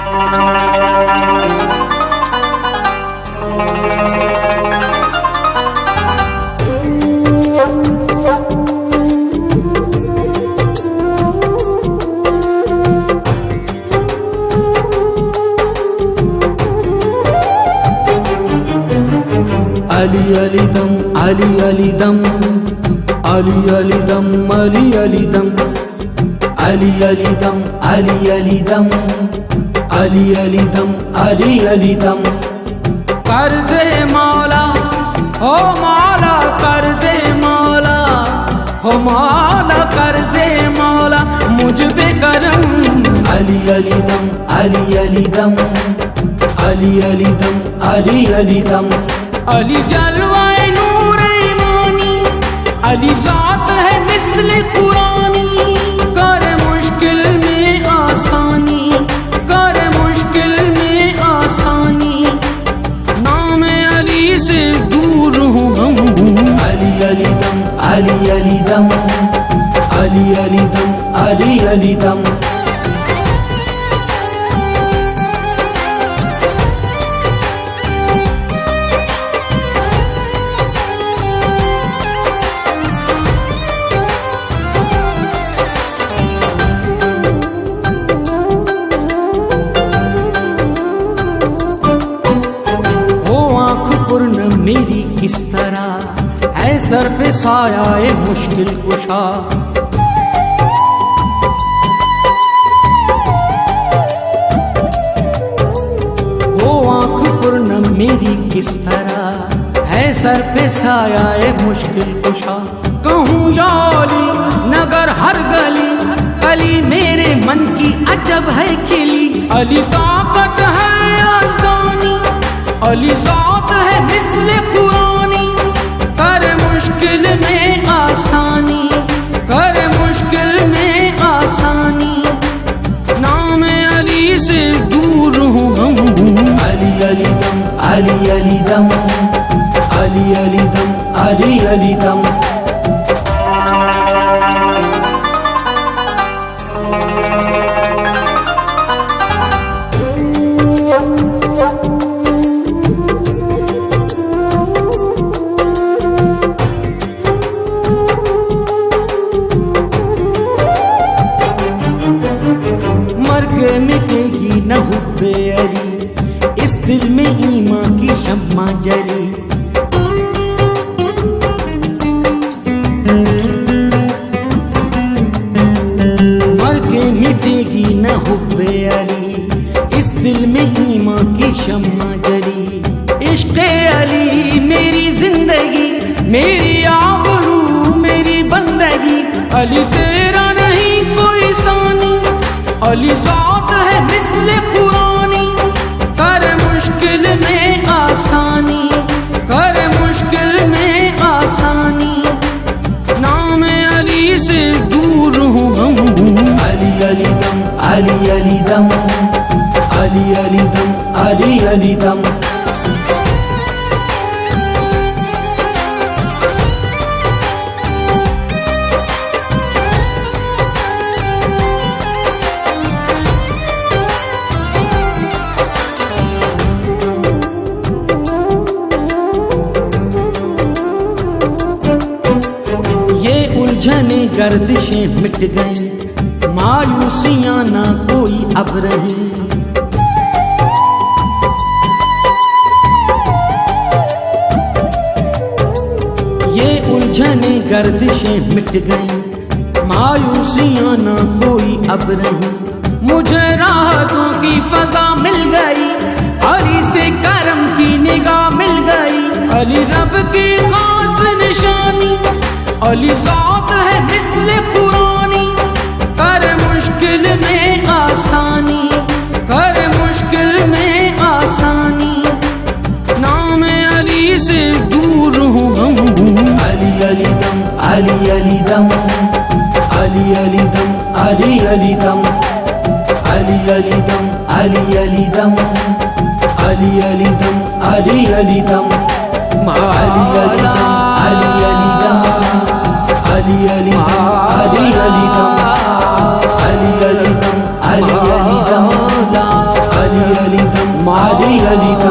अली अली दम, अली अली दम, अली अली दम, अली अली दम, अली अली दम, अली अली दम, अली अली दम, अली अली दम। कर दे मौला, ओ मौला कर दे मौला, ओ मौला कर दे मौला मुझ पे करम। अली अली दम, अली अली दम, अली अली दम, अली अली दम। अली जलवाए नूरे ईमानी, अली जात है मिस्ल कुरानी। कर मुश्किल में आसानी, कर मुश्किल में आसानी, नाम अली से दूर हूँ हम। अली अली दम, अली अली दम, अली अली दम, अली अली दम। मेरी किस तरह है सर पे साया ए मुश्किल कुशा। वो आँख पूर्ण मेरी किस तरह है सर पे साया ए मुश्किल कुशा। कहूँ या अली नगर हर गली, अली मेरे मन की अजब है खिली। अली ताकत है आस्तानी, अली ज़ात है मिस्ल कुरानी। कर मुश्किल में आसानी, कर मुश्किल में आसानी, नाम अली से दूर हूँ हम। अली अली दम, अली अली दम, अली अली दम, अली अली दम। मिटेगी न हुब्बे अली, इस दिल में ईमान की शम्मा जली। मर के मिटेगी न हुब्बे अली, इस दिल में ईमान की शम्मा जली। इश्क़े अली मेरी जिंदगी, मेरी आबरू मेरी बंदगी। अली तेरा नहीं कोई सानी, अली ज़ात है मिस्ल कुरानी। कर मुश्किल में आसानी, कर मुश्किल में आसानी, नाम अली से दूर हूँ हम। अली अली दम, अली अली दम, अली अली दम, अली अली दम। उलझने गर्दिशें मिट गई, मायूसियां ना कोई अब रही। ये उलझने गर्दिशें मिट गई, मायूसियां ना कोई अब रही। मुझे राहतों की फजा मिल गई, अली से करम की निगाह मिल गई। अली रब की खास निशानी, अली ज़ात है मिस्ल कुरानी। कर मुश्किल में आसानी, कर मुश्किल में आसानी, नाम अली से दूर हूँ हम। अली अली दम, अली अली दम, अली अली दम, अली अली दम, अली अली दम, अली अली दम, अली अली दम, अली अली दम, अली अली दम, अली अली दम, अली अली दम, अली अली दम, अली अली दम, अली अली दम, अली